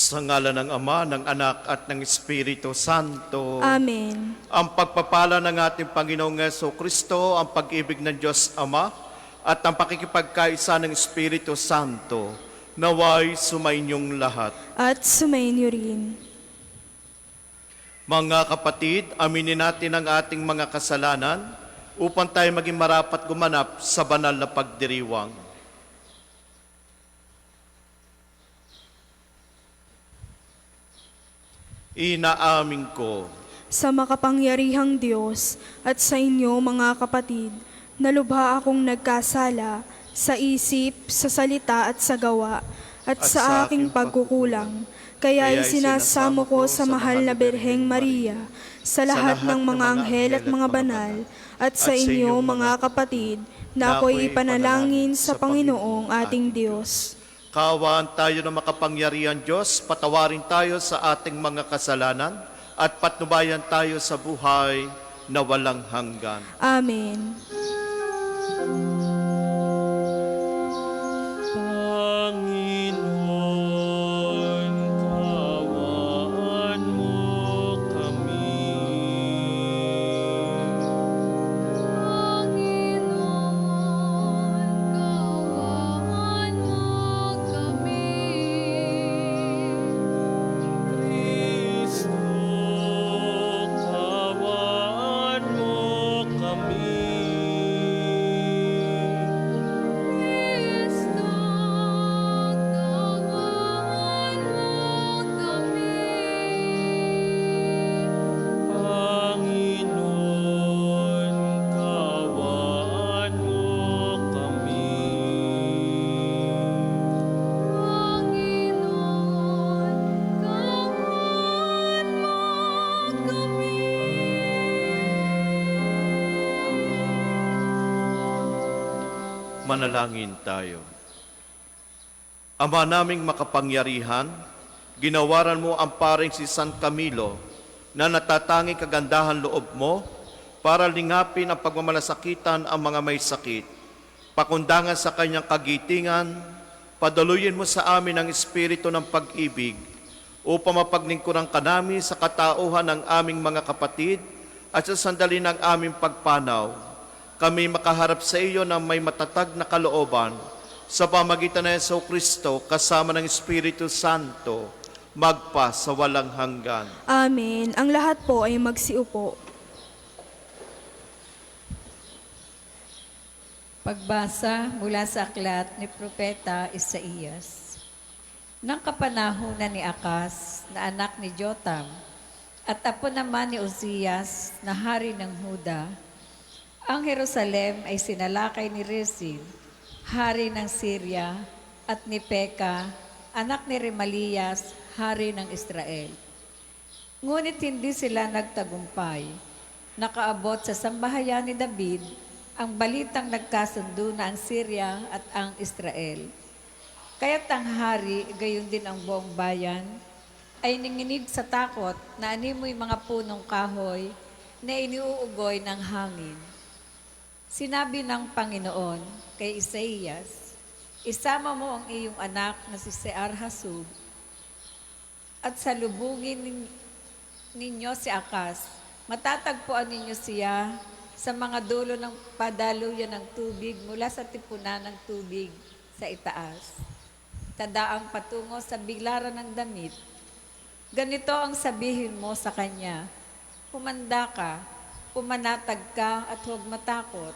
Sa ngalan ng Ama, ng Anak, at ng Espiritu Santo. Amen. Ang pagpapala ng ating Panginoong Jesucristo, ang pag-ibig ng Diyos Ama, at ang pakikipagkaisa ng Espiritu Santo, naway sumainyong lahat. At sumainyo rin. Mga kapatid, aminin natin ang ating mga kasalanan upang tayo maging marapat gumanap sa banal na pagdiriwang. Inaamin ko Sa makapangyarihang Diyos at sa inyo mga kapatid, na lubha akong nagkasala sa isip, sa salita at sa gawa, at sa aking pagkukulang. Kaya isinasamo ko sa mahal na Birheng Maria, sa lahat ng mga anghel at mga banal, at sa inyo mga kapatid, na ako'y ipanalangin sa Panginoong ating Diyos. Kaawaan tayo ng makapangyarihan Diyos, patawarin tayo sa ating mga kasalanan, at patnubayan tayo sa buhay na walang hanggan. Amen. Panginoon, kaawaan mo kami. Kristo, kaawaan mo kami. Panginoon, kaawaan mo kami. Manalangin tayo. Ama naming makapangyarihan, ginawaran mo ang paring si San Camilo na natatanging kagandahan loob mo para lingapin ang pagmamalasakitan ang mga may sakit. Pakundangan sa kanyang kagitingan, padaluyin mo sa amin ang espiritu ng pag-ibig upang mapaglingkuran ka namin sa katauhan ng aming mga kapatid at sa sandali ng aming pagpanaw. Kami makaharap sa iyo na may matatag na kalooban sa pamagitan ng Jesucristo kasama ng Espiritu Santo, magpa sa walang hanggan. Amen. Ang lahat po ay magsiupo. Pagbasa mula sa aklat ni Propeta Isaías. Nang kapanahunan ni Akas na anak ni Jotam at apo naman ni Uzzias na hari ng Huda, ang Jerusalem ay sinalakay ni Rezin, hari ng Syria, at ni Peka, anak ni Remalias, hari ng Israel. Ngunit hindi sila nagtagumpay. Nakaabot sa sambahayan ni David ang balitang nagkasundo na ang Syria at ang Israel. Kaya't ang hari, gayon din ang buong bayan, ay nanginig sa takot na animoy mga punong kahoy na iniuugoy ng hangin. Sinabi ng Panginoon kay Isaías, isama mo ang iyong anak na si Sear-Hasub at salubungin ninyo si Akas. Matatagpuan ninyo siya sa mga dulo ng padaluyan ng tubig mula sa tipunan ng tubig sa itaas. Tadaang patungo sa biglaran ng damit. Ganito ang sabihin mo sa kanya, humanda ka, pumanatag ka at huwag matakot.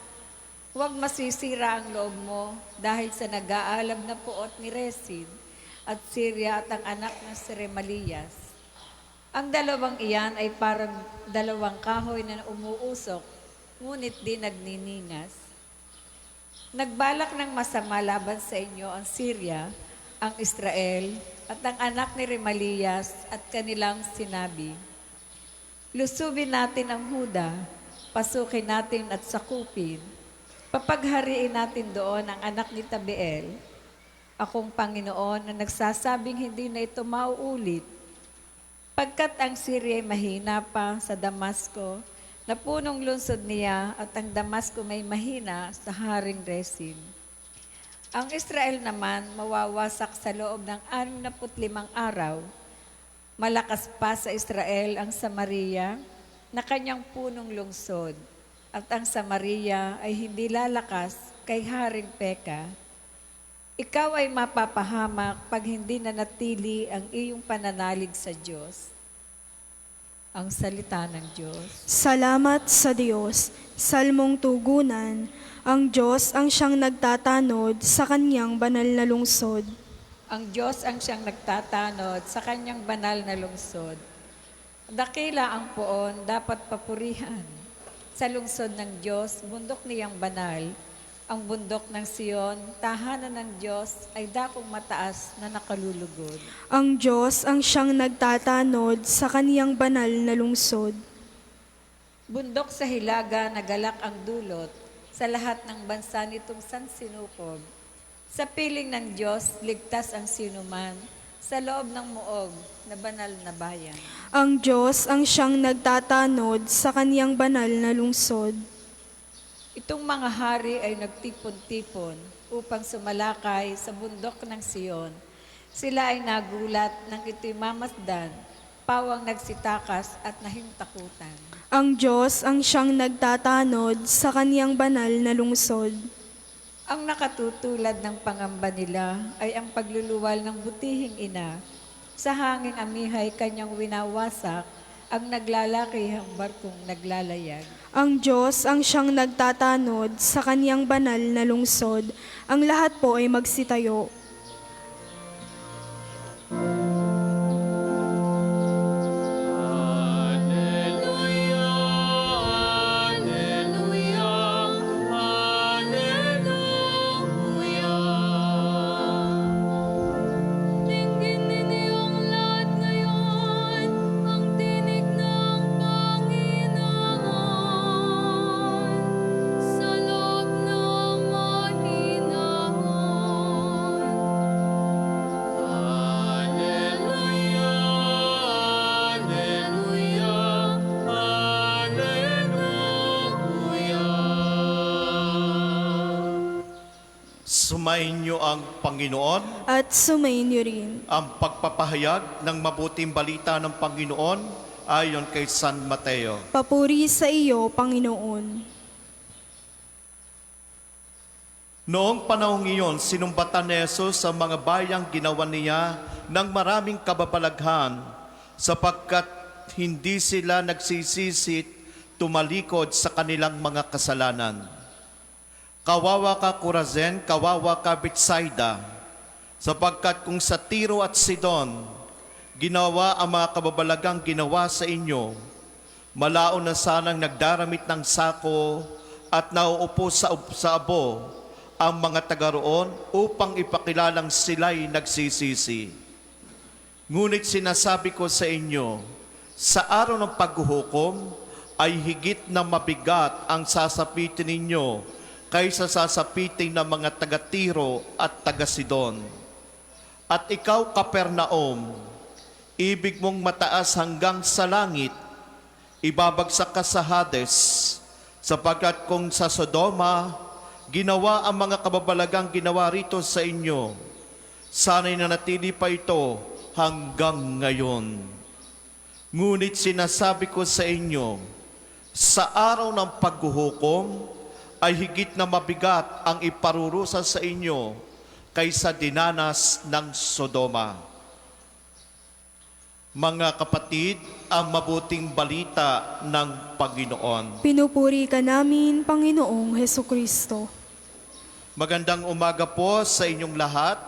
Huwag masisira ang loob mo dahil sa nag-aalab na puot ni Rezin at Syria at ang anak ng si Remalias. Ang dalawang iyan ay parang dalawang kahoy na umuusok, ngunit di nagniningas. Nagbalak ng masama laban sa inyo ang Syria, ang Israel, at ang anak ni Remalias at kanilang sinabi, lusubin natin ang Huda, pasukin natin at sakupin, papaghariin natin doon ang anak ni Tabeel. Akong Panginoon na nagsasabing hindi na ito mauulit. Pagkat ang Syria ay mahina pa sa Damasco, na punong lungsod niya at ang Damasco may mahina sa Haring Rezin. Ang Israel naman mawawasak sa loob ng 65 araw Malakas pa sa Israel ang Samaria na kanyang punong lungsod, at ang Samaria ay hindi lalakas kay Haring Peka. Ikaw ay mapapahamak pag hindi nanatili ang iyong pananalig sa Diyos. Ang salita ng Diyos. Salamat sa Diyos. Salmong tugunan, ang Diyos ang siyang nagtatanod sa kanyang banal na lungsod. Ang Diyos ang siyang nagtatanod sa kanyang banal na lungsod. Dakila ang poon, dapat papurihan. Sa lungsod ng Diyos, bundok niyang banal. Ang bundok ng Sion, tahanan ng Diyos, ay dakong mataas na nakalulugod. Ang Diyos ang siyang nagtatanod sa kaniyang banal na lungsod. Bundok sa hilaga, nagalak ang dulot, sa lahat ng bansa nitong sansinukob. Sa piling ng Diyos, ligtas ang sinuman, sa loob ng muog na banal na bayan. Ang Diyos ang siyang nagtatanod sa kaniyang banal na lungsod. Itong mga hari ay nagtipon-tipon upang sumalakay sa bundok ng Sion. Sila ay nagulat nang ito'y mamasdan, pawang nagsitakas at nahimtakutan. Ang Diyos ang siyang nagtatanod sa kaniyang banal na lungsod. Ang nakatutulad ng pangamba nila ay ang pagluluwal ng butihing ina. Sa hanging amihay kanyang winawasak, ang naglalakihang barkong naglalayag. Ang Diyos ang siyang nagtatanod sa kaniyang banal na lungsod. Ang lahat po ay magsitayo. Dinggin ninyong lahat ngayon ang tinig ng Panginoon sa loob ng mahinahon. Alleluia, Alleluia, Alleluia. Sumainyo ang Panginoon. At sumainyo rin. Ang pagpapahayag ng mabuting balita ng Panginoon ayon kay San Mateo. Papuri sa iyo, Panginoon. Noong panahong iyon, sinumbatan ni Jesus sa mga bayang ginawa niya ng maraming kababalaghan sapagkat hindi sila nagsisisit tumalikod sa kanilang mga kasalanan. Kawawa ka Corazin, kawawa ka Betsaida, sapagkat kung sa Tiro at Sidon ginawa ang mga kababalagang ginawa sa inyo, malaon na sanang nagdaramit ng sako at nauupo sa abo ang mga taga roon upang ipakilalang sila'y nagsisisi. Ngunit sinasabi ko sa inyo, sa araw ng paghuhukom ay higit na mabigat ang sasapitin ninyo kaysa sasapitin ng mga taga Tiro at taga Sidon. At ikaw, Kapernaum, ibig mong mataas hanggang sa langit, ibabagsak ka sa Hades, sapagkat kung sa Sodoma, ginawa ang mga kababalagang ginawa rito sa inyo, sana'y nanatili pa ito hanggang ngayon. Ngunit sinasabi ko sa inyo, sa araw ng paghuhukom ay higit na mabigat ang iparurusa sa inyo kaysa dinanas ng Sodoma. Mga kapatid, ang mabuting balita ng Panginoon. Pinupuri ka namin, Panginoong Hesukristo. Magandang umaga po sa inyong lahat.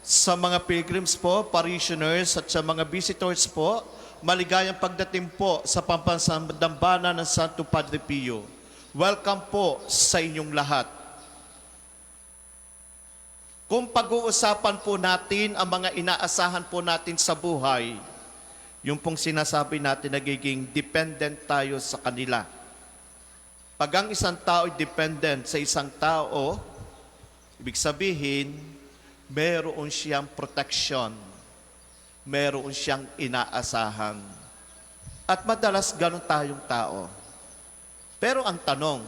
Sa mga pilgrims po, parishioners at sa mga visitors po, maligayang pagdating po sa Pampansandambana ng Santo Padre Pio. Welcome po sa inyong lahat. Kung pag-uusapan po natin ang mga inaasahan po natin sa buhay, yung pong sinasabi natin nagiging dependent tayo sa kanila. Pag ang isang tao ay dependent sa isang tao, ibig sabihin, meron siyang protection, meron siyang inaasahan. At madalas ganun tayong tao. Pero ang tanong,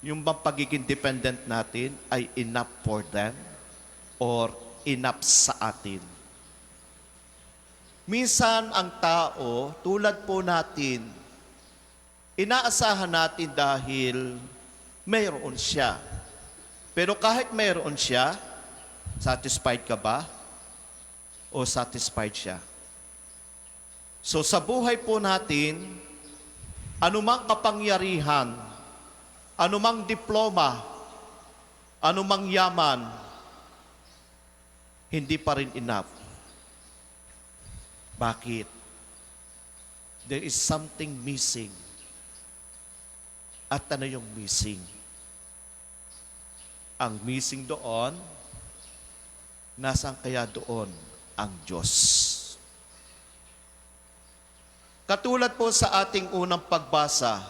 yung bang pagiging dependent natin ay enough for them? Or enough sa atin. Minsan ang tao, tulad po natin, inaasahan natin dahil mayroon siya. Pero kahit mayroon siya, satisfied ka ba? O satisfied siya? So sa buhay po natin, anumang kapangyarihan, anumang diploma, anumang yaman, hindi pa rin enough. Bakit? There is something missing. At ano yung missing? Ang missing doon, nasaan kaya doon ang Diyos? Katulad po sa ating unang pagbasa,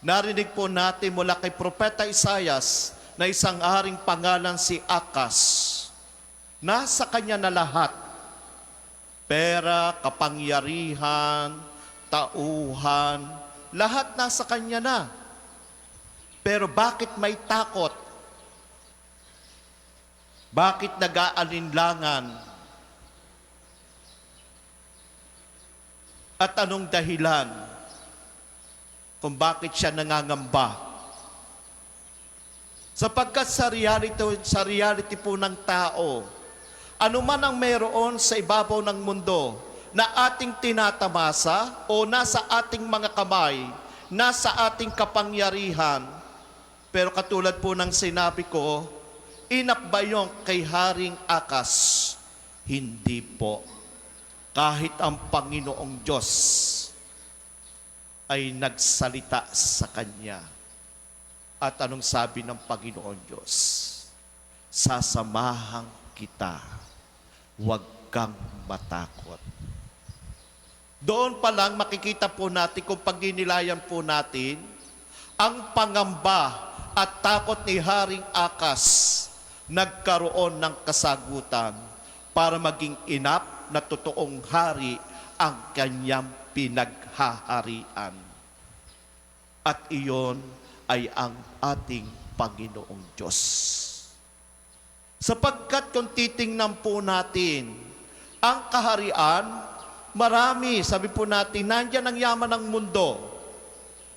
narinig po natin mula kay Propeta Isaias na isang haring pangalan si Akas. Nasa kanya na lahat. Pera, kapangyarihan, tauhan, lahat nasa kanya na. Pero bakit may takot? Bakit nag-aalinlangan? At anong dahilan kung bakit siya nangangamba? Sapagkat sa reality po ng tao, ano man ang mayroon sa ibabaw ng mundo na ating tinatamasa o nasa ating mga kamay, nasa ating kapangyarihan, pero katulad po ng sinabi ko, enough ba yung kay Haring Akas? Hindi po. Kahit ang Panginoong Diyos ay nagsalita sa Kanya. At anong sabi ng Panginoon Diyos? Sasamahan kita. Huwag kang matakot. Doon pa lang makikita po natin kung paginilayan po natin ang pangamba at takot ni Haring Akas nagkaroon ng kasagutan para maging inap na totoong hari ang kanyang pinaghaharian. At iyon ay ang ating Panginoong Diyos. Sapagkat kung titingnan po natin, ang kaharian, marami, sabi po natin, nandyan ang yaman ng mundo.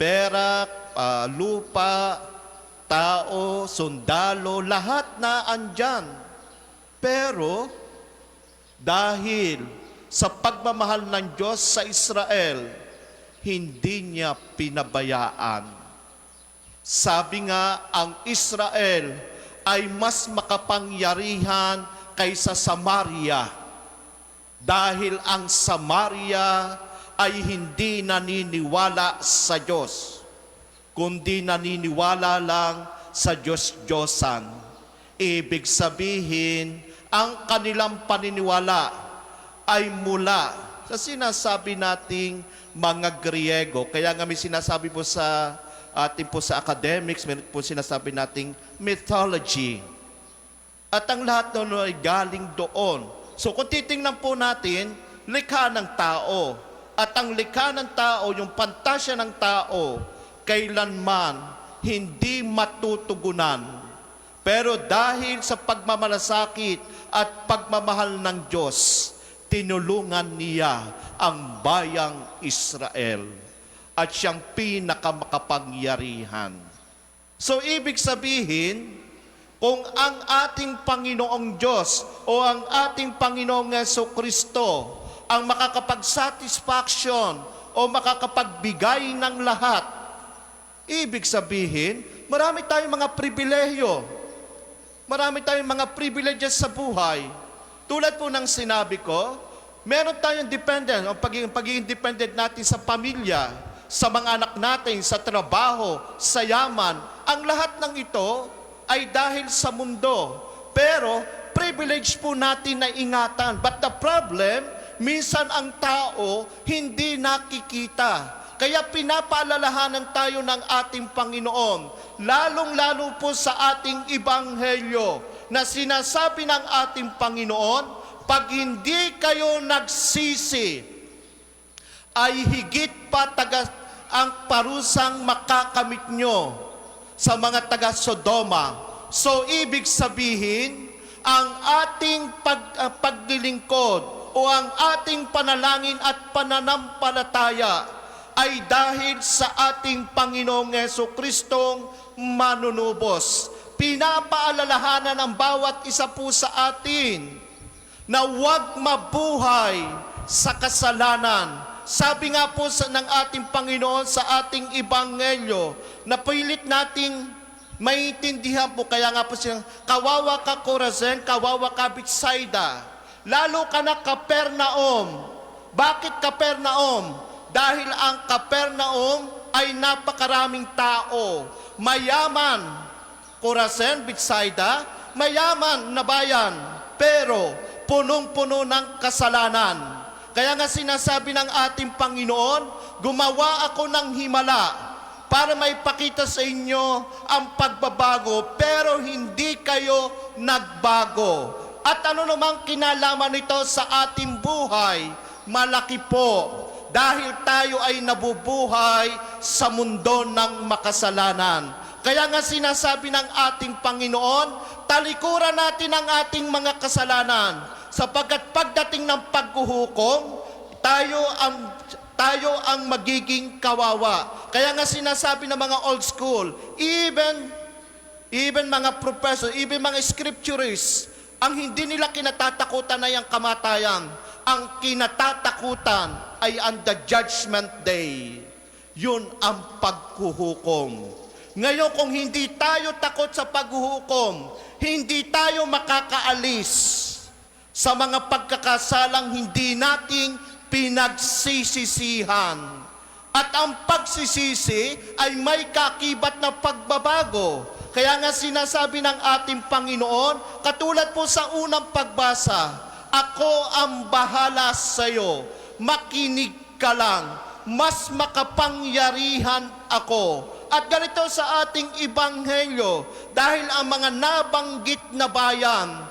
Pera, lupa, tao, sundalo, lahat na andyan. Pero, dahil sa pagmamahal ng Diyos sa Israel, hindi niya pinabayaan. Sabi nga, ang Israel ay mas makapangyarihan kaysa Samaria. Dahil ang Samaria ay hindi naniniwala sa Diyos, kundi naniniwala lang sa Diyos-Diyosan. Ibig sabihin, ang kanilang paniniwala ay mula sa sinasabi nating mga Griego. Kaya nga may sinasabi po sa atin po sa academics, meron po sinasabi nating mythology. At ang lahat doon ay galing doon. So kung titingnan po natin, likha ng tao. At ang likha ng tao, yung pantasya ng tao, kailanman hindi matutugunan. Pero dahil sa pagmamalasakit at pagmamahal ng Diyos, tinulungan niya ang bayang Israel. At siyang pinakamakapangyarihan. So, ibig sabihin, kung ang ating Panginoong Diyos o ang ating Panginoong Jesucristo ang makakapag-satisfaction o makakapagbigay ng lahat, ibig sabihin, marami tayong mga pribilehyo. Marami tayong mga privileges sa buhay. Tulad po ng sinabi ko, meron tayong dependent, o pagiging dependent natin sa pamilya, sa mga anak natin, sa trabaho, sa yaman. Ang lahat ng ito ay dahil sa mundo. Pero, privilege po natin na ingatan. But the problem, minsan ang tao hindi nakikita. Kaya pinapaalalahanan tayo ng ating Panginoon, lalong-lalo po sa ating Ebanghelyo, na sinasabi ng ating Panginoon, pag hindi kayo nagsisi, ay higit pa ang parusang makakamit nyo sa mga taga Sodoma. So, ibig sabihin, ang ating paglilingkod o ang ating panalangin at pananampalataya ay dahil sa ating Panginoong Jesucristong manunubos. Pinapaalalahanan ng bawat isa po sa atin na huwag mabuhay sa kasalanan. Sabi nga po ng ating Panginoon sa ating Ebanghelyo na pilit nating maintindihan po, kaya nga po silang, kawawa ka Corazon, kawawa ka Betsaida, lalo ka na Capernaum. Bakit Capernaum? Dahil ang Capernaum ay napakaraming tao. Mayaman, Corazon, Betsaida, mayaman na bayan, pero punong-puno ng kasalanan. Kaya nga sinasabi ng ating Panginoon, gumawa ako ng himala para maipakita sa inyo ang pagbabago, pero hindi kayo nagbago. At ano namang kinalaman nito sa ating buhay? Malaki po, dahil tayo ay nabubuhay sa mundo ng makasalanan. Kaya nga sinasabi ng ating Panginoon, talikuran natin ang ating mga kasalanan, sapagkat pagdating ng paghuhukom, tayo ang magiging kawawa. Kaya nga sinasabi ng mga old school, even mga professor, even mga scripturists, ang hindi nila kinatatakutan ay ang kamatayan. Ang kinatatakutan ay on the judgment day. Yun ang paghuhukom. Ngayon, kung hindi tayo takot sa paghuhukom, hindi tayo makakaalis sa mga pagkakasalang hindi nating pinagsisisihan. At ang pagsisisi ay may kakibat na pagbabago. Kaya nga sinasabi ng ating Panginoon, katulad po sa unang pagbasa, ako ang bahala sa iyo, makinig ka lang, mas makapangyarihan ako. At ganito sa ating Ebanghelyo, dahil ang mga nabanggit na bayan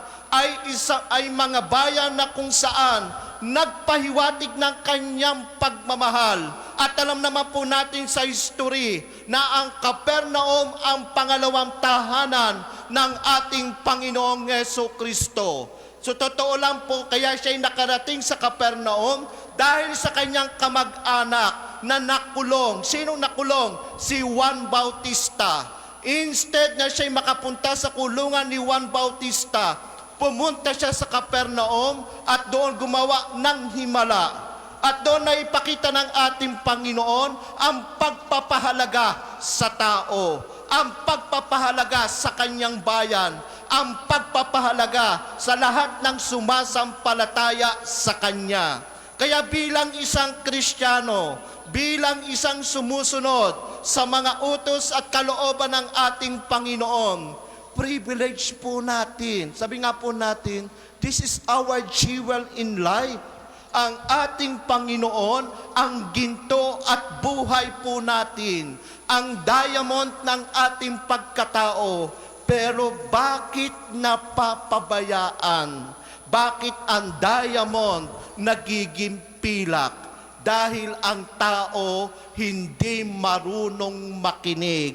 ay mga bayan na kung saan nagpahiwatig ng kanyang pagmamahal. At alam naman po natin sa history na ang Capernaum ang pangalawang tahanan ng ating Panginoong Jesucristo. So totoo lang po, kaya siya'y nakarating sa Capernaum dahil sa kanyang kamag-anak na nakulong. Sinong nakulong? Si Juan Bautista. Instead na siya'y makapunta sa kulungan ni Juan Bautista, pumunta siya sa Capernaum at doon gumawa ng himala. At doon na ipakita ng ating Panginoon ang pagpapahalaga sa tao, ang pagpapahalaga sa kanyang bayan, ang pagpapahalaga sa lahat ng sumasampalataya sa Kanya. Kaya bilang isang Kristiyano, bilang isang sumusunod sa mga utos at kalooban ng ating Panginoon, privilege po natin. Sabi nga po natin, this is our jewel in life. Ang ating Panginoon, ang ginto at buhay po natin, ang diamond ng ating pagkatao. Pero bakit napapabayaan? Bakit ang diamond nagiging pilak? Dahil ang tao hindi marunong makinig.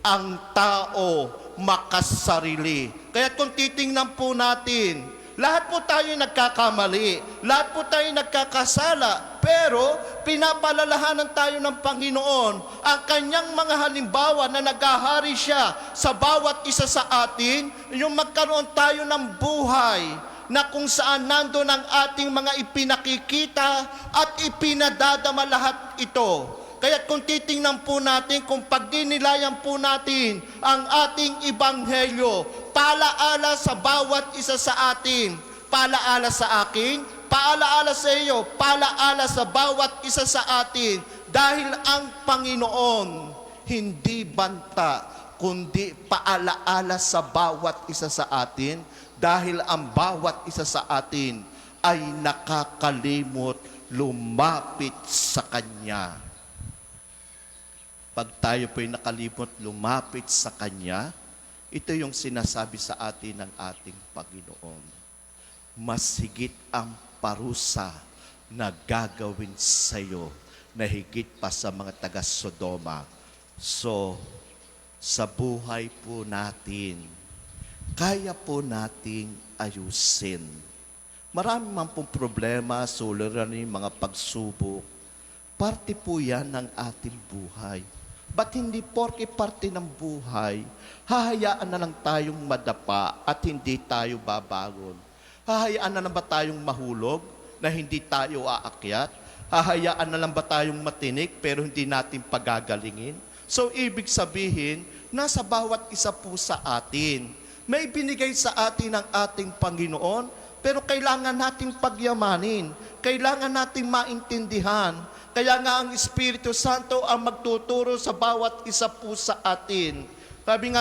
Ang tao makasarili. Kaya kung titingnan po natin, lahat po tayo nagkakamali, lahat po tayo nagkakasala, pero pinapalalahanan tayo ng Panginoon ang kanyang mga halimbawa na naghahari siya sa bawat isa sa atin, yung magkaroon tayo ng buhay na kung saan nandoon ang ating mga ipinakikita at ipinadadama lahat ito. Kaya kung titingnan po natin, kung pagdinilayan po natin ang ating Ebanghelyo, paalaala sa bawat isa sa atin, paalaala sa akin, paalaala sa iyo, paalaala sa bawat isa sa atin, dahil ang Panginoon hindi banta, kundi paalaala sa bawat isa sa atin, dahil ang bawat isa sa atin ay nakakalimot lumapit sa Kanya. Pag tayo po'y nakalimot lumapit sa Kanya, ito yung sinasabi sa atin ng ating Panginoon. Mas higit ang parusa na gagawin sa iyo na higit pa sa mga taga-Sodoma. So, sa buhay po natin, kaya po nating ayusin. Marami man pong problema, suliranin, mga pagsubok. Parte po yan ng ating buhay. Ba't hindi porke parte ng buhay, hahayaan na lang tayong madapa at hindi tayo babangon? Hahayaan na lang ba tayong mahulog na hindi tayo aakyat? Hahayaan na lang ba tayong matinik pero hindi natin pagagalingin? So, ibig sabihin, nasa bawat isa po sa atin. May binigay sa atin ng ating Panginoon, pero kailangan nating pagyamanin. Kailangan nating maintindihan. Kaya nga ang Espiritu Santo ang magtuturo sa bawat isa po sa atin.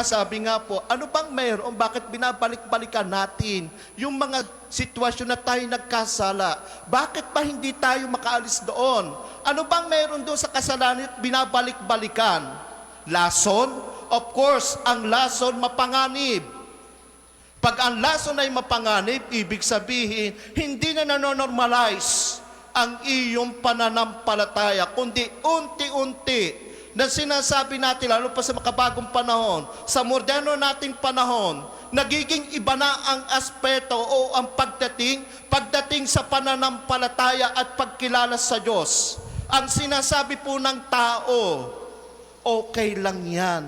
Sabi nga po, ano bang mayroon? Bakit binabalik-balikan natin yung mga sitwasyon na tayo nagkasala? Bakit pa hindi tayo makaalis doon? Ano bang mayroon doon sa kasalanan at binabalik-balikan? Lason? Of course, ang lason mapanganib. Pag ang lason ay mapanganib, ibig sabihin, hindi na nanonormalize ang iyong pananampalataya, kundi unti-unti na sinasabi natin, lalo pa sa makabagong panahon, sa moderno nating panahon, nagiging iba na ang aspeto o ang pagdating sa pananampalataya at pagkilala sa Diyos. Ang sinasabi po ng tao, okay lang yan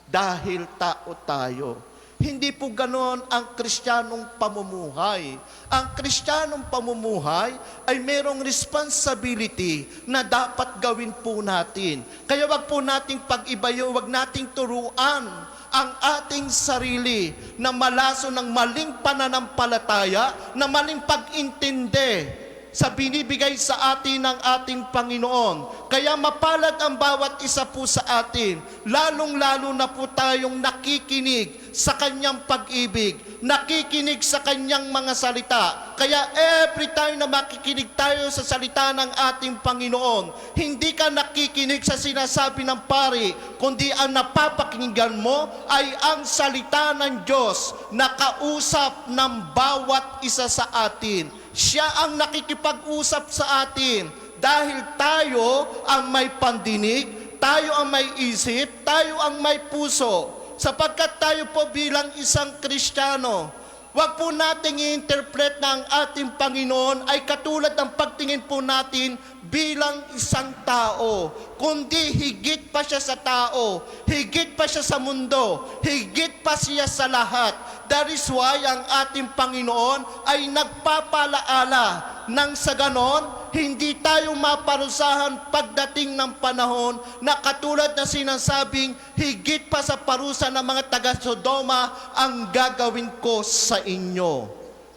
dahil tao tayo. Hindi po ganoon ang Kristiyanong pamumuhay. Ang Kristiyanong pamumuhay ay merong responsibility na dapat gawin po natin. Kaya wag po nating pag-ibayo, wag nating turuan ang ating sarili na malaso ng maling pananampalataya, na maling pag-intindi sa binibigay sa atin ng ating Panginoon. Kaya mapalad ang bawat isa po sa atin, lalong-lalo na po tayong nakikinig sa Kanyang pag-ibig, nakikinig sa Kanyang mga salita. Kaya every time na makikinig tayo sa salita ng ating Panginoon, hindi ka nakikinig sa sinasabi ng pari, kundi ang napapakinggan mo ay ang salita ng Diyos na kausap ng bawat isa sa atin. Siya ang nakikipag-usap sa atin dahil tayo ang may pandinig, tayo ang may isip, tayo ang may puso. Sapagkat tayo po bilang isang Kristiyano, wag po nating i-interpret na ang ating Panginoon ay katulad ng pagtingin po natin bilang isang tao, kundi higit pa siya sa tao, higit pa siya sa mundo, higit pa siya sa lahat. That is why ang ating Panginoon ay nagpapalaala nang sa ganon, hindi tayo maparusahan pagdating ng panahon na katulad na sinasabing higit pa sa parusa ng mga taga-Sodoma ang gagawin ko sa inyo.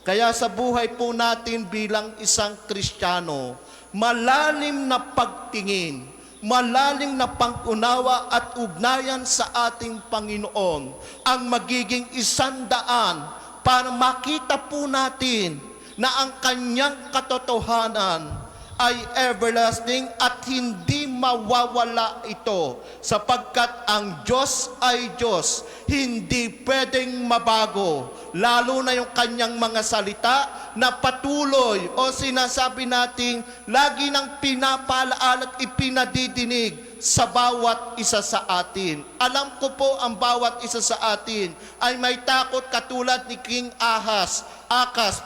Kaya sa buhay po natin bilang isang Kristiyano, malalim na pagtingin, malalim na pangunawa at ugnayan sa ating Panginoon ang magiging isandaan para makita po natin na ang Kanyang katotohanan ay everlasting at hindi mawawala ito sapagkat ang Diyos ay Diyos, hindi pwedeng mabago, lalo na yung Kanyang mga salita na patuloy o sinasabi nating lagi nang pinapalaal at ipinadidinig sa bawat isa sa atin. Alam ko po ang bawat isa sa atin ay may takot katulad ni King Akas,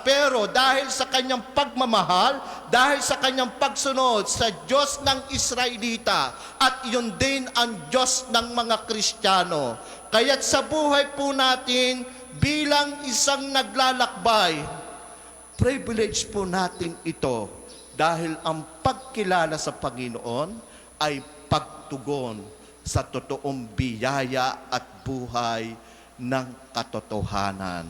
pero dahil sa kanyang pagmamahal, dahil sa kanyang pagsunod sa Diyos ng Israelita, at yun din ang Diyos ng mga Kristiyano. Kaya't sa buhay po natin bilang isang naglalakbay, privilege po natin ito dahil ang pagkilala sa Panginoon ay pagtugon sa totoong biyaya at buhay ng katotohanan.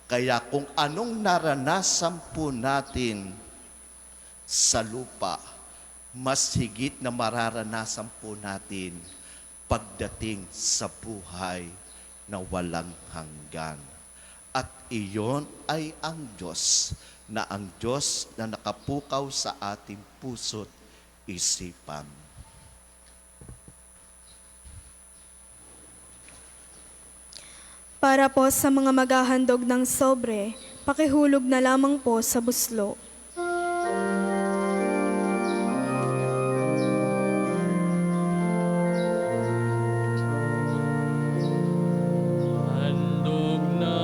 Kaya kung anong naranasan po natin sa lupa, mas higit na mararanasan po natin pagdating sa buhay na walang hanggan. At iyon ay ang Diyos na nakapukaw sa ating puso't isipan. Para po sa mga maghahandog ng sobre, pakihulog na lamang po sa buslo. Handog na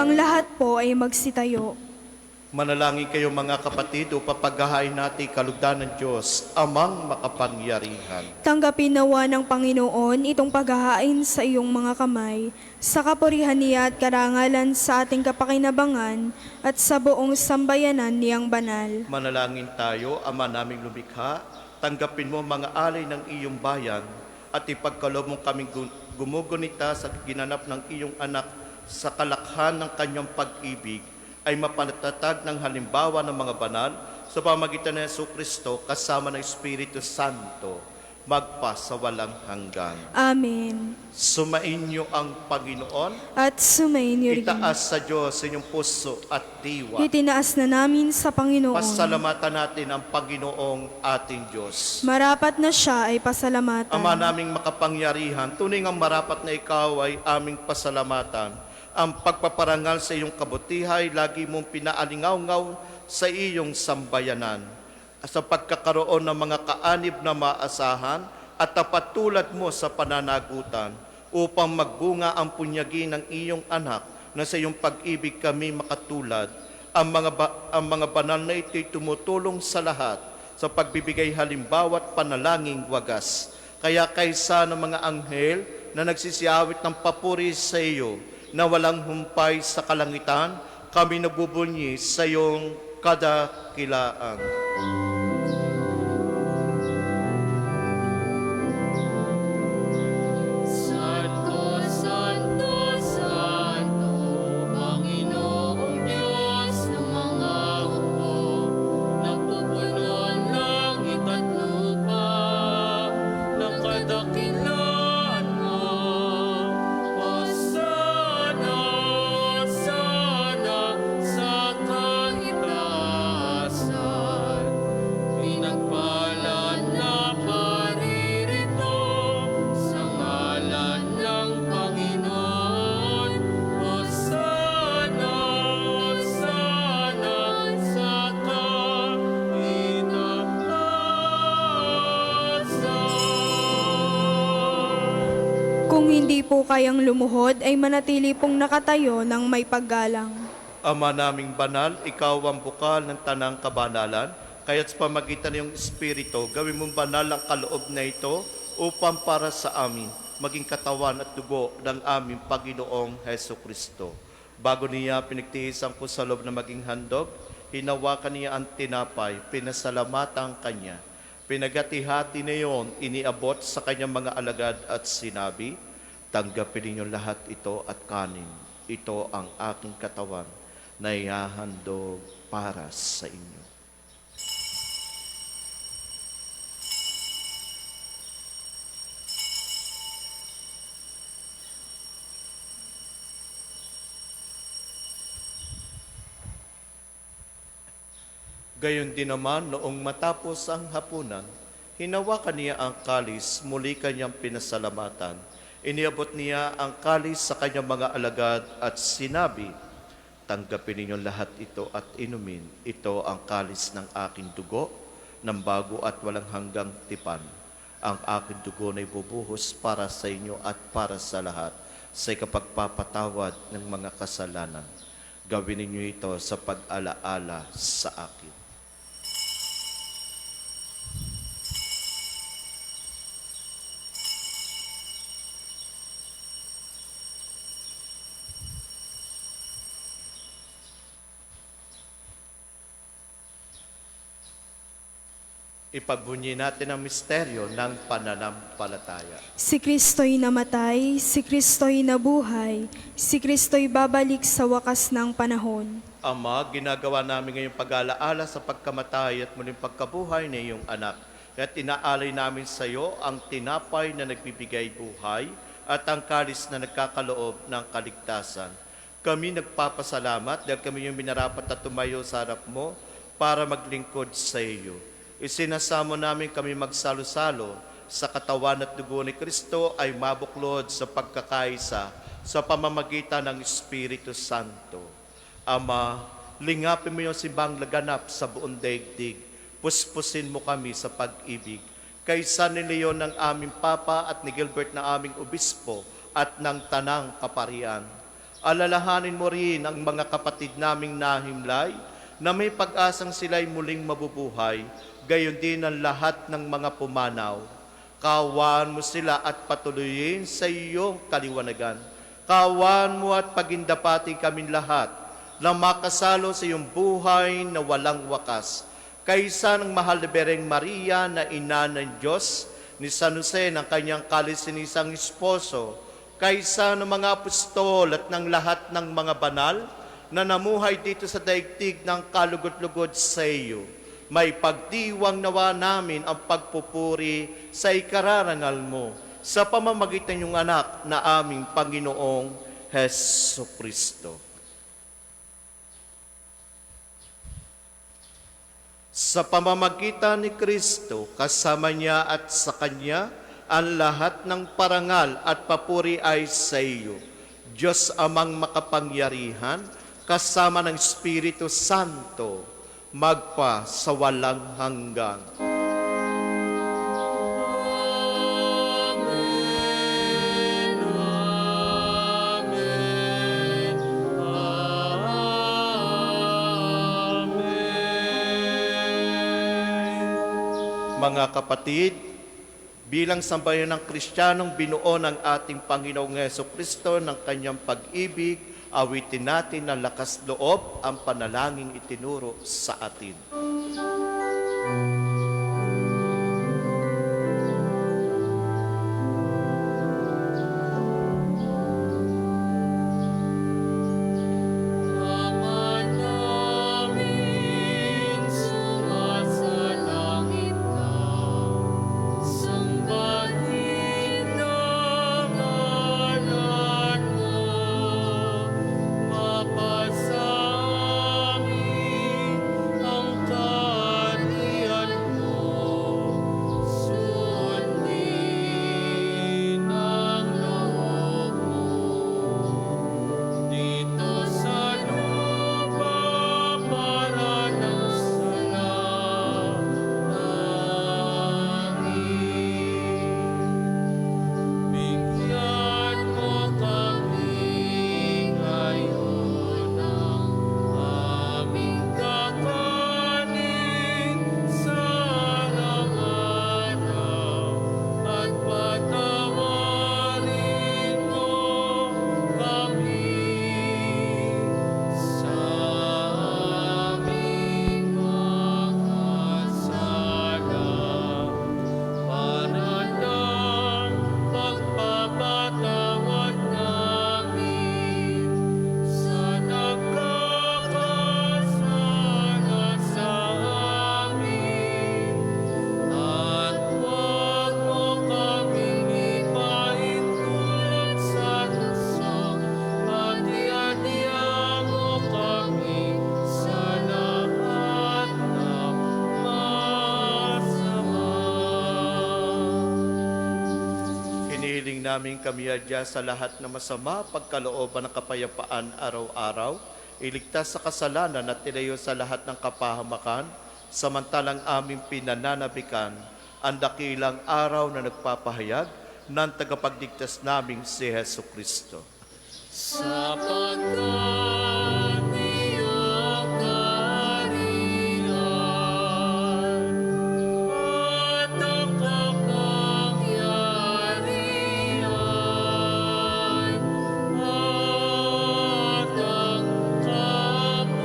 Ang lahat po ay magsitayo. Manalangin kayo mga kapatid upang paghahain natin kalugdan ng Diyos, amang makapangyarihan. Tanggapin nawa ng Panginoon itong paghahain sa iyong mga kamay, sa kapurihan niya at karangalan sa ating kapakinabangan at sa buong sambayanan niyang banal. Manalangin tayo, Ama naming lumikha, tanggapin mo mga alay ng iyong bayan at ipagkaloob mo kaming gumugunita sa ginanap ng iyong anak sa kalakhan ng kanyang pag-ibig ay mapanatatag ng halimbawa ng mga banal sa pamagitan ng Jesucristo kasama ng Espiritu Santo magpa sa walang hanggan. Amen. Sumainyo ang Panginoon, At sumayin niyo rin. itaas sa Diyos inyong puso at diwa. Itinaas na namin sa Panginoon. Pasalamatan natin ang Panginoong ating Diyos. Marapat na siya ay pasalamatan. Ama naming makapangyarihan, tunay ang marapat na ikaw ay aming pasalamatan. Ang pagpaparangal sa iyong kabutihay, lagi mong pinaalingaw-ngaw sa iyong sambayanan. Sa pagkakaroon ng mga kaanib na maasahan at tapat tulad mo sa pananagutan upang magbunga ang punyagi ng iyong anak na sa iyong pag-ibig kami makatulad. Ang mga banal na ito'y tumutulong sa lahat sa pagbibigay halimbawa at panalangin wagas. Kaya kaysa ng mga anghel na nagsisiyawit ng papuri sa iyo, na walang humpay sa kalangitan, kami nagbubunyi sa iyong kadakilaan. Santo, Santo, Santo, Panginoong Diyos ng mga hukbo, napupuno ang langit at lupa ng kadakilaan mo. Hosana, sana sa kaitaasan, pinagpala na paririto sa ngalan ng Panginoon. Hosana, Hosana sa kaitaasan. Kung hindi po kayang lumuhod, ay manatili pong nakatayo ng may paggalang. Ama naming banal, ikaw ang bukal ng tanang kabanalan, kaya't sa pamagitan ng iyong Espiritu, gawin mong banal ang kaloob na ito upang para sa amin maging katawan at dugo ng aming Panginoong Heso Kristo. Bago niya pinagtiisan ko sa loob na maging handog, hinawakan niya ang tinapay, pinasalamatan kanya. Pinagati-hati na iyon, iniabot sa kanyang mga alagad at sinabi, tanggapin ninyo lahat ito at kanin. Ito ang aking katawan na ihahandog para sa inyo. Gayon din naman, noong matapos ang hapunan, hinawakan niya ang kalis, muli kanyang pinasalamatan. Iniabot niya ang kalis sa kanyang mga alagad at sinabi, tanggapin ninyo lahat ito at inumin. Ito ang kalis ng aking dugo, ng bago at walang hanggang tipan. Ang aking dugo na ibubuhos para sa inyo at para sa lahat sa ikapagpapatawad ng mga kasalanan. Gawin ninyo ito sa pag-alaala sa akin. Ipagbunyi natin ang misteryo ng pananampalataya. Si Kristo'y namatay, si Kristo'y nabuhay, si Kristo'y babalik sa wakas ng panahon. Ama, ginagawa namin ngayong pag-alaala sa pagkamatay at muling pagkabuhay ng iyong anak. At inaalay namin sa iyo ang tinapay na nagbibigay buhay at ang kalis na nagkakaloob ng kaligtasan. Kami nagpapasalamat dahil kami yung minarapat na tumayo sa harap mo para maglingkod sa iyo. Isinasamo namin kami magsalo-salo sa katawan at dugo ni Kristo ay mabuklod sa pagkakaisa sa pamamagitan ng Espiritu Santo. Ama, lingapin mo yung simbang laganap sa buong daigdig. Puspusin mo kami sa pag-ibig. Kay San Leon ng aming Papa at ni Gilbert na aming Obispo at ng Tanang Kaparian. Alalahanin mo rin ang mga kapatid naming nahimlay na may pag-asang sila'y muling mabubuhay, gayon din ang lahat ng mga pumanaw. Kaawaan mo sila at patuloyin sa iyong kaliwanagan. Kaawaan mo at pagindapati kaming lahat na makasalo sa iyong buhay na walang wakas. Kaysa ng mahal na Bereng Maria na ina ng Diyos, ni San Jose ng kanyang kalisinisang esposo, kaysa ng mga apostol at ng lahat ng mga banal na namuhay dito sa daigdig ng kalugod-lugod sa iyo. May pagdiwang nawa namin ang pagpupuri sa ikararangal mo sa pamamagitan ng anak na aming Panginoong Heso Kristo. Sa pamamagitan ni Kristo, kasama niya at sa Kanya, ang lahat ng parangal at papuri ay sa iyo. Diyos amang makapangyarihan, kasama ng Espiritu Santo, magpa sa walang hanggan. Mga kapatid, bilang sambayan ng Kristiyanong binuo ng ating Panginoong Hesukristo ng kanyang pag-ibig, awitin natin ng lakas loob ang panalangin itinuro sa atin. Ama namin, sumasalangit ka, sambahin ang ngalan mo, mapasa amin ang kaharian mo, sundin ang loob mo. Dito sa lupa para ng salangit. Bigyan mo kami ngayon ng aming kakanin sa araw-araw at patawarin mo kami sa aming mga sala para ng pagpapatawad namin sa nagkakasala sa amin. At huwag mo kaming ipaintulot sa luso, at iadya mo kami sa lahat ng masama. Hinihiling namin kami adya sa lahat na masama, pagkalooban ng kapayapaan araw-araw, iligtas sa kasalanan at tilayo sa lahat ng kapahamakan, samantalang aming pinananabikan ang dakilang araw na nagpapahayag ng tagapagligtas naming si Heso Kristo. Sapagkat iyong kaharian at ang kapangyarihan at ang kapurihan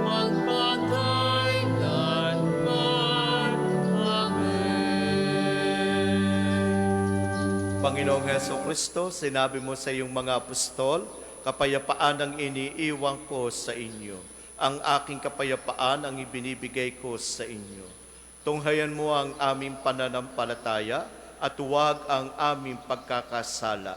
magpakailanman. Amen. Panginoong Heso Kristo, sinabi mo sa iyong mga apostol, kapayapaan ang iniiwan ko sa inyo. Ang aking kapayapaan ang ibinibigay ko sa inyo. Tunghayan mo ang aming pananampalataya at huwag ang aming pagkakasala.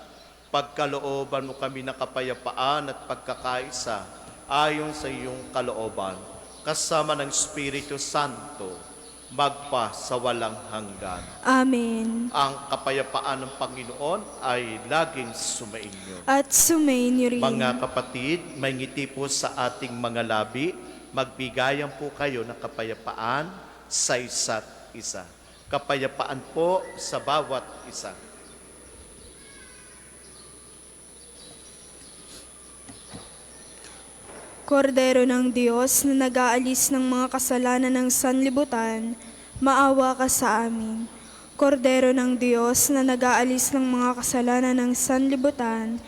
Pagkalooban mo kami ng kapayapaan at pagkakaisa ayon sa iyong kalooban, kasama ng Espiritu Santo, magpa sa walang hanggan. Amen. Ang kapayapaan ng Panginoon ay laging sumainyo. At sumainyo rin. Mga kapatid, may ngiti po sa ating mga labi, magbigayan po kayo ng kapayapaan sa isa't isa. Kapayapaan po sa bawat isa. Kordero ng Diyos na nag-aalis ng mga kasalanan ng sanlibutan, maawa ka sa amin. Kordero ng Diyos na nag-aalis ng mga kasalanan ng sanlibutan,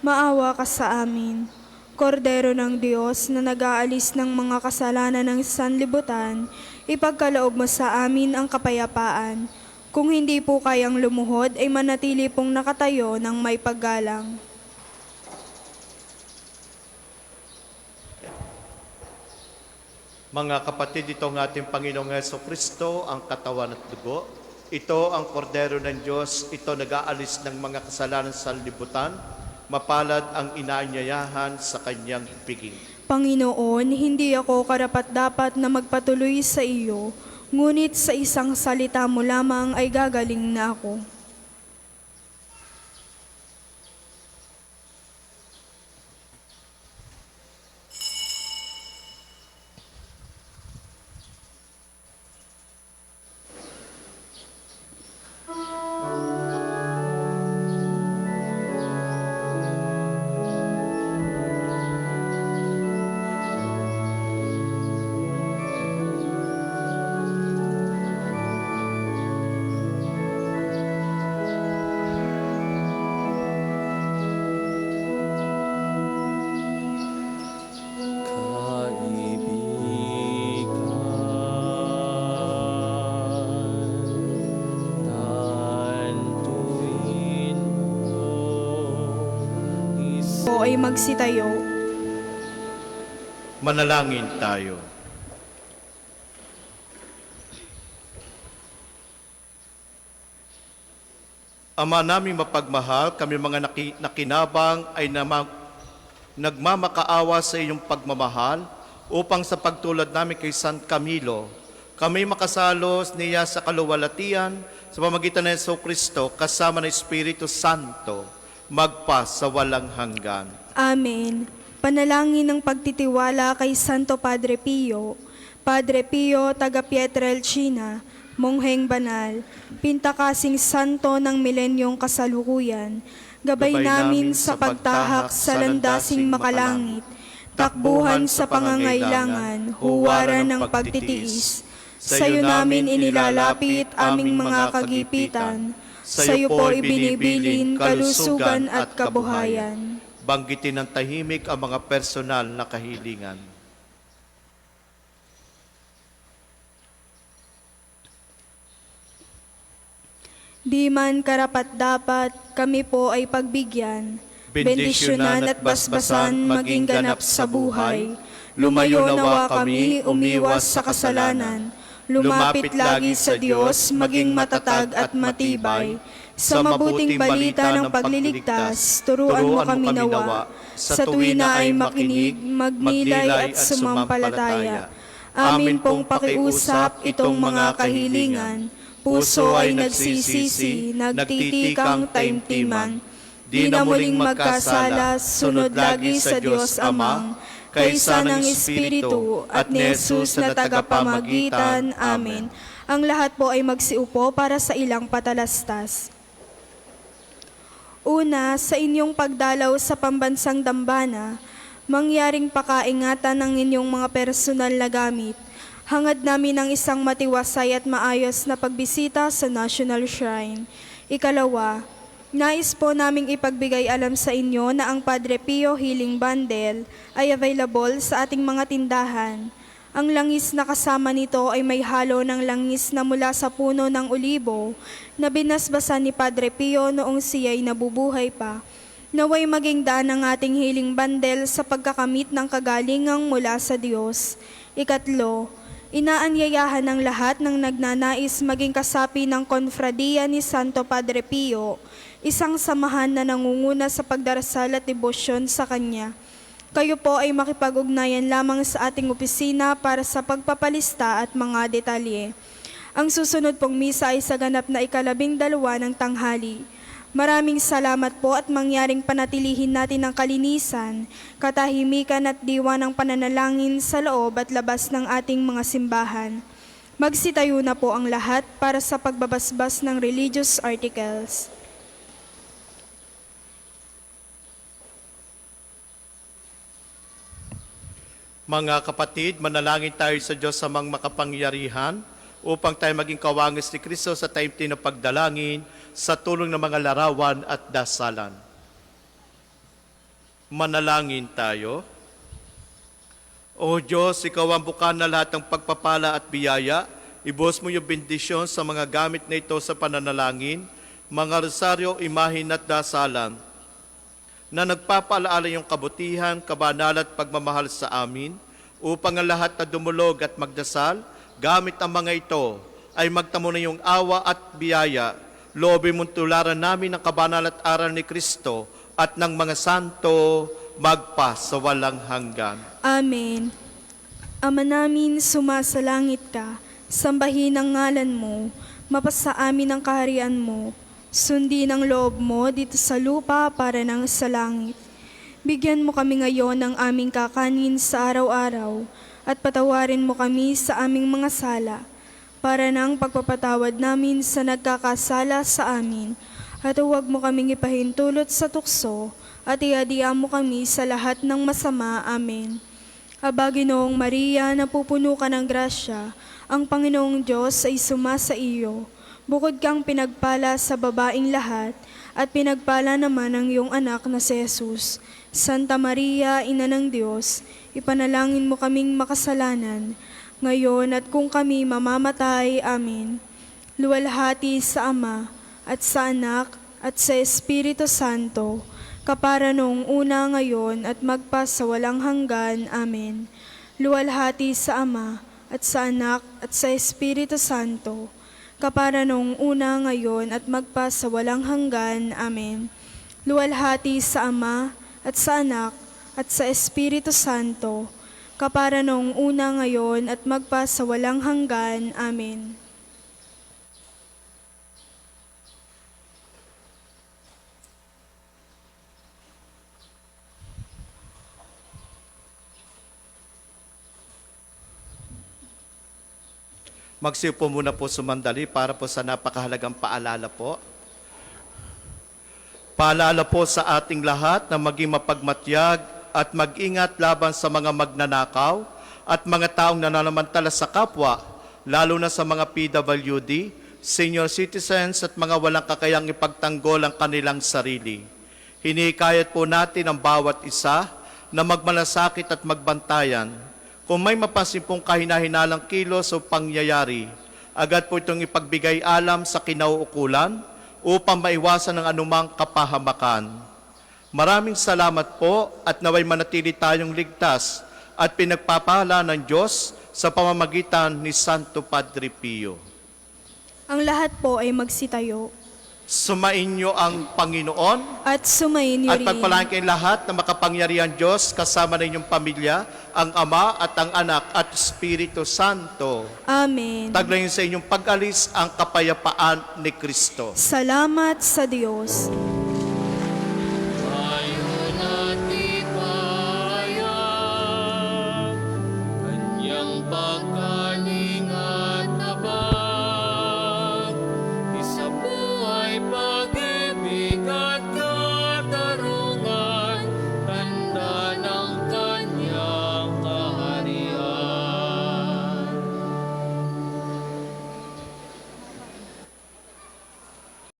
maawa ka sa amin. Kordero ng Diyos na nag-aalis ng mga kasalanan ng sanlibutan, ipagkaloob mo sa amin ang kapayapaan. Kung hindi po kayang lumuhod, ay manatili pong nakatayo ng may paggalang. Mga kapatid, ito ang ating Panginoong Jesucristo, ang katawan at dugo. Ito ang kordero ng Diyos, ito nag-aalis ng mga kasalanan sa libutan. Mapalad ang inaanyayahan sa kanyang piging. Panginoon, hindi ako karapat-dapat na magpatuloy sa iyo, ngunit sa isang salita mo lamang ay gagaling na ako. O ay magsitayo. Manalangin tayo. Ama naming mapagmahal, kami mga nakinabang ay nagmamakaawa sa iyong pagmamahal upang sa pagtulad namin kay San Camilo, kami makasalos niya sa kaluwalhatian sa pamagitan ng Jesucristo kasama ng Espiritu Santo, magpa sa walang hanggan. Amen. Panalangin ng pagtitiwala kay Santo Padre Pio. Padre Pio, taga Pietrelcina, Mongheng Banal, pintakasing santo ng milenyong kasalukuyan, gabay namin sa pagtahak sa landasing makalangit, takbuhan sa pangangailangan, huwaran ng pagtitiis. Sa iyo namin inilalapit aming mga kagipitan, sa iyo po ibinibilin kalusugan at kabuhayan. Banggitin ng tahimik ang mga personal na kahilingan. Di man karapat-dapat, kami po ay pagbigyan, bendisyonan at basbasan maging ganap sa buhay. Lumayo nawa kami, umiwas sa kasalanan, lumapit lagi sa Diyos, maging matatag at matibay. Sa mabuting balita ng pagliligtas, turuan mo kami nawa, sa tuwina ay makinig, magnilay at sumampalataya. Amin pong pakiusap itong mga kahilingan, puso ay nagsisisi, nagtitikang taimtiman. Di na muling magkasala, sunod lagi sa Diyos Amang, kaysa ng Espiritu at ni Jesus na tagapamagitan. Amen. Ang lahat po ay magsiupo para sa ilang patalastas. Una, sa inyong pagdalaw sa pambansang dambana, mangyaring pakaingatan ng inyong mga personal na gamit. Hangad namin ang isang matiwasay at maayos na pagbisita sa National Shrine. Ikalawa, nais po naming ipagbigay alam sa inyo na ang Padre Pio Healing Bundle ay available sa ating mga tindahan. Ang langis na kasama nito ay may halo ng langis na mula sa puno ng olibo na binasbasan ni Padre Pio noong siya'y nabubuhay pa. Naway maging daan ang ating healing bundle sa pagkakamit ng kagalingang mula sa Diyos. Ikatlo, inaanyayahan ng lahat ng nagnanais maging kasapi ng konfradiya ni Santo Padre Pio, isang samahan na nangunguna sa pagdarasal at debosyon sa Kanya. Kayo po ay makipag-ugnayan lamang sa ating opisina para sa pagpapalista at mga detalye. Ang susunod pong misa ay sa ganap na 12 ng tanghali. Maraming salamat po at mangyaring panatilihin natin ang kalinisan, katahimikan at diwa ng pananalangin sa loob at labas ng ating mga simbahan. Magsitayo na po ang lahat para sa pagbabasbas ng religious articles. Mga kapatid, manalangin tayo sa Diyos sa mga makapangyarihan upang tayo maging kawangis ni Kristo sa taimtim na pagdalangin sa tulong ng mga larawan at dasalan. Manalangin tayo. O Diyos, Ikaw ang bukan na lahat ng pagpapala at biyaya. Ibos mo yung bendisyon sa mga gamit na ito sa pananalangin, mga rosaryo, imahin at dasalan, na nagpapaalaala yung kabutihan, kabanalan at pagmamahal sa amin, upang ang lahat na dumulog at magdasal, gamit ang mga ito, ay magtamo na yung awa at biyaya. Loobin mong tularan namin ang kabanalan at aral ni Kristo at ng mga santo magpa sa walang hanggan. Amen. Ama namin, sumasalangit ka, sambahin ang ngalan mo, mapasa amin ang kaharian mo, sundin ang loob mo dito sa lupa para nang sa langit. Bigyan mo kami ngayon ng aming kakanin sa araw-araw at patawarin mo kami sa aming mga sala para nang pagpapatawad namin sa nagkakasala sa amin. At huwag mo kaming ipahintulot sa tukso at iadian mo kami sa lahat ng masama. Amen. Aba, Ginoong Maria, napupuno ka ng grasya, ang Panginoong Diyos ay sumasa iyo. Bukod kang pinagpala sa babaing lahat, at pinagpala naman ang iyong anak na si Jesus. Santa Maria, Ina ng Diyos, ipanalangin mo kaming makasalanan, ngayon at kung kami mamamatay. Amen. Luwalhati sa Ama, at sa Anak, at sa Espiritu Santo, kapara noong una, ngayon, at magpa sa walang hanggan. Amen. Luwalhati sa Ama, at sa Anak, at sa Espiritu Santo, kapara noong una, ngayon, at magpa sa walang hanggan. Amen. Luwalhati sa Ama, at sa Anak, at sa Espiritu Santo, kapara noong una, ngayon, at magpa sa walang hanggan. Amen. Magsiupo muna po sumandali para po sa napakahalagang paalala po. Paalala po sa ating lahat na maging mapagmatyag at mag-ingat laban sa mga magnanakaw at mga taong nananamantala sa kapwa, lalo na sa mga PWD, senior citizens at mga walang kakayang ipagtanggol ang kanilang sarili. Hinikayat po natin ang bawat isa na magmalasakit at magbantayan. Kung may mapansin pong kahinahinalang kilos o pangyayari, agad po itong ipagbigay alam sa kinauukulan upang maiwasan ang anumang kapahamakan. Maraming salamat po at naway manatili tayong ligtas at pinagpapala ng Diyos sa pamamagitan ni Santo Padre Pio. Ang lahat po ay magsitayo. Sumainyo ang Panginoon At sumainyo at rin. pagpalain kayong lahat na makapangyarihan Diyos kasama na inyong pamilya, ang Ama at ang Anak at Espiritu Santo. Amen. Taglayin sa inyong pag-alis ang kapayapaan ni Kristo. Salamat sa Diyos.